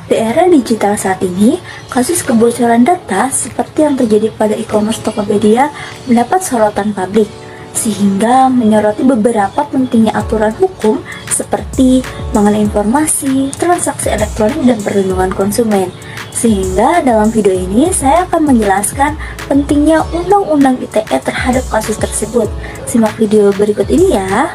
Di era digital saat ini, kasus kebocoran data seperti yang terjadi pada e-commerce Tokopedia mendapat sorotan publik, sehingga menyoroti beberapa pentingnya aturan hukum seperti mengenai informasi, transaksi elektronik, dan perlindungan konsumen. Sehingga dalam video ini saya akan menjelaskan pentingnya Undang-Undang ITE terhadap kasus tersebut. Simak video berikut ini ya.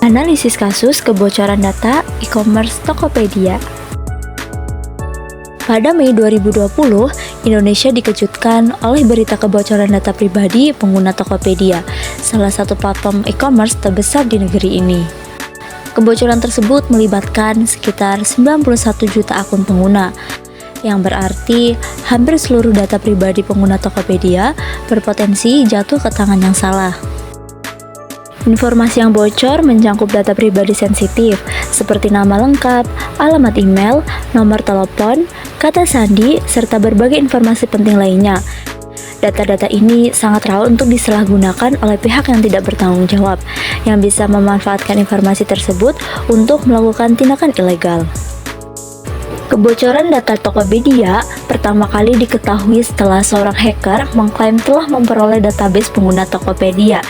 Analisis kasus kebocoran data e-commerce Tokopedia. Pada Mei 2020, Indonesia dikejutkan oleh berita kebocoran data pribadi pengguna Tokopedia, salah satu platform e-commerce terbesar di negeri ini. Kebocoran tersebut melibatkan sekitar 91 juta akun pengguna, yang berarti hampir seluruh data pribadi pengguna Tokopedia berpotensi jatuh ke tangan yang salah. Informasi yang bocor mencakup data pribadi sensitif seperti nama lengkap, alamat email, nomor telepon, kata sandi, serta berbagai informasi penting lainnya. Data-data ini sangat rawan untuk disalahgunakan oleh pihak yang tidak bertanggung jawab, yang bisa memanfaatkan informasi tersebut untuk melakukan tindakan ilegal. Kebocoran data Tokopedia pertama kali diketahui setelah seorang hacker mengklaim telah memperoleh database pengguna Tokopedia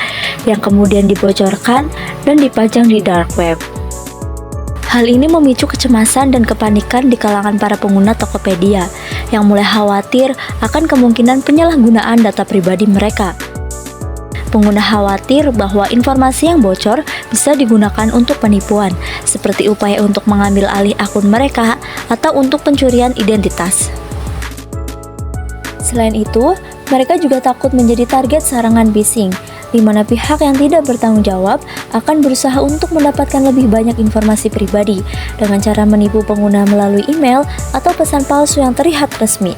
yang kemudian dibocorkan dan dipajang di dark web. Hal ini memicu kecemasan dan kepanikan di kalangan para pengguna Tokopedia yang mulai khawatir akan kemungkinan penyalahgunaan data pribadi mereka. Pengguna khawatir bahwa informasi yang bocor bisa digunakan untuk penipuan, seperti upaya untuk mengambil alih akun mereka atau untuk pencurian identitas. Selain itu, mereka juga takut menjadi target serangan phishing, di mana pihak yang tidak bertanggung jawab akan berusaha untuk mendapatkan lebih banyak informasi pribadi dengan cara menipu pengguna melalui email atau pesan palsu yang terlihat resmi.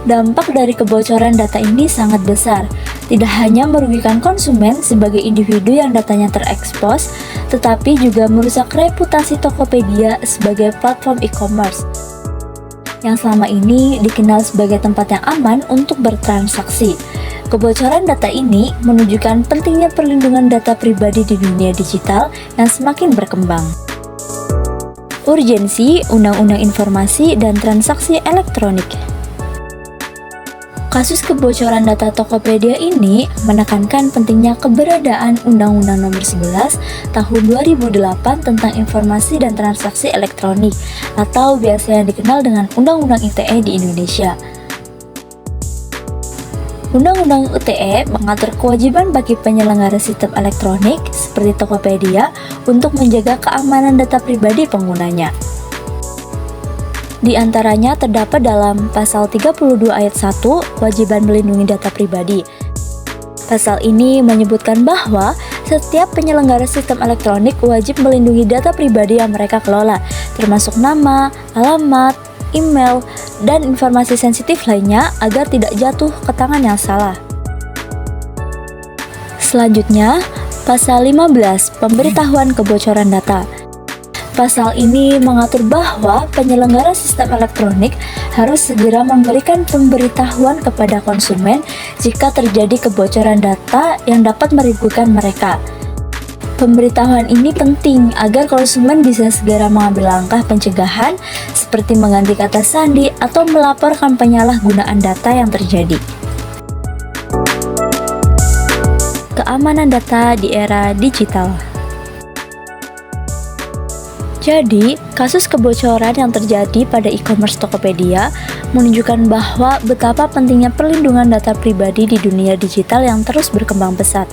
Dampak dari kebocoran data ini sangat besar, tidak hanya merugikan konsumen sebagai individu yang datanya terekspos, tetapi juga merusak reputasi Tokopedia sebagai platform e-commerce yang selama ini dikenal sebagai tempat yang aman untuk bertransaksi. Kebocoran data ini menunjukkan pentingnya perlindungan data pribadi di dunia digital yang semakin berkembang. Urgensi Undang-Undang Informasi dan Transaksi Elektronik. Kasus kebocoran data Tokopedia ini menekankan pentingnya keberadaan Undang-Undang Nomor 11 Tahun 2008 tentang Informasi dan Transaksi Elektronik atau biasanya dikenal dengan Undang-Undang ITE di Indonesia. Undang-Undang ITE mengatur kewajiban bagi penyelenggara sistem elektronik seperti Tokopedia untuk menjaga keamanan data pribadi penggunanya. Di antaranya terdapat dalam Pasal 32 Ayat 1, Kewajiban Melindungi Data Pribadi. Pasal ini menyebutkan bahwa setiap penyelenggara sistem elektronik wajib melindungi data pribadi yang mereka kelola, termasuk nama, alamat, email, dan informasi sensitif lainnya agar tidak jatuh ke tangan yang salah. Selanjutnya, Pasal 15, Pemberitahuan Kebocoran Data. Pasal ini mengatur bahwa penyelenggara sistem elektronik harus segera memberikan pemberitahuan kepada konsumen jika terjadi kebocoran data yang dapat merugikan mereka. Pemberitahuan ini penting agar konsumen bisa segera mengambil langkah pencegahan seperti mengganti kata sandi atau melaporkan penyalahgunaan data yang terjadi. Keamanan data di era digital. Jadi, kasus kebocoran yang terjadi pada e-commerce Tokopedia menunjukkan bahwa betapa pentingnya perlindungan data pribadi di dunia digital yang terus berkembang pesat.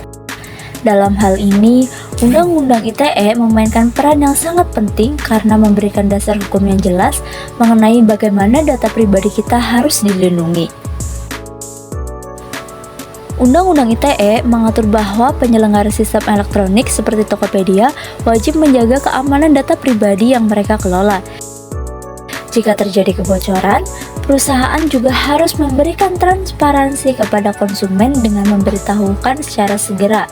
Dalam hal ini, Undang-Undang ITE memainkan peran yang sangat penting karena memberikan dasar hukum yang jelas mengenai bagaimana data pribadi kita harus dilindungi. Undang-Undang ITE mengatur bahwa penyelenggara sistem elektronik seperti Tokopedia wajib menjaga keamanan data pribadi yang mereka kelola. Jika terjadi kebocoran, perusahaan juga harus memberikan transparansi kepada konsumen dengan memberitahukan secara segera.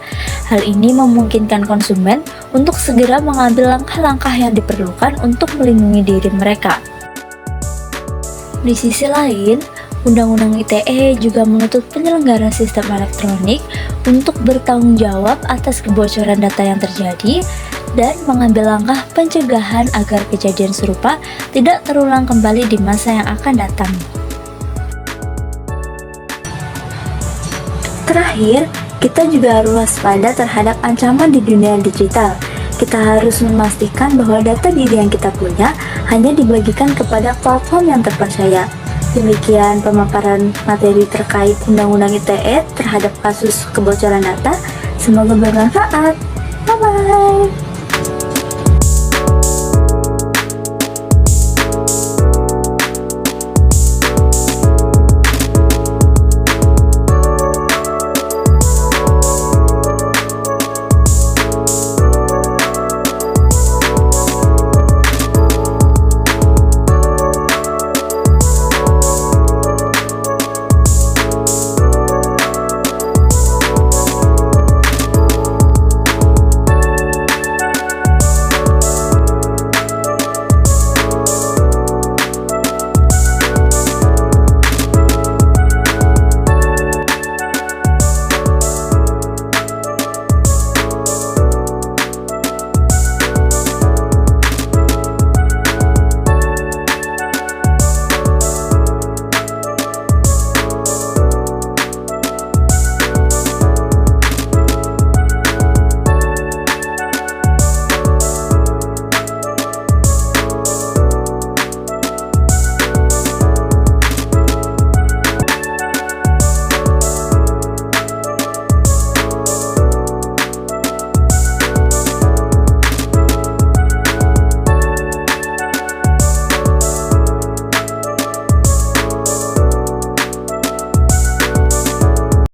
Hal ini memungkinkan konsumen untuk segera mengambil langkah-langkah yang diperlukan untuk melindungi diri mereka. Di sisi lain, Undang-Undang ITE juga menuntut penyelenggara sistem elektronik untuk bertanggung jawab atas kebocoran data yang terjadi dan mengambil langkah pencegahan agar kejadian serupa tidak terulang kembali di masa yang akan datang. Terakhir, kita juga harus waspada terhadap ancaman di dunia digital. Kita harus memastikan bahwa data diri yang kita punya hanya dibagikan kepada platform yang terpercaya. Demikian pemaparan materi terkait Undang-Undang ITE terhadap kasus kebocoran data. Semoga bermanfaat. Bye-bye.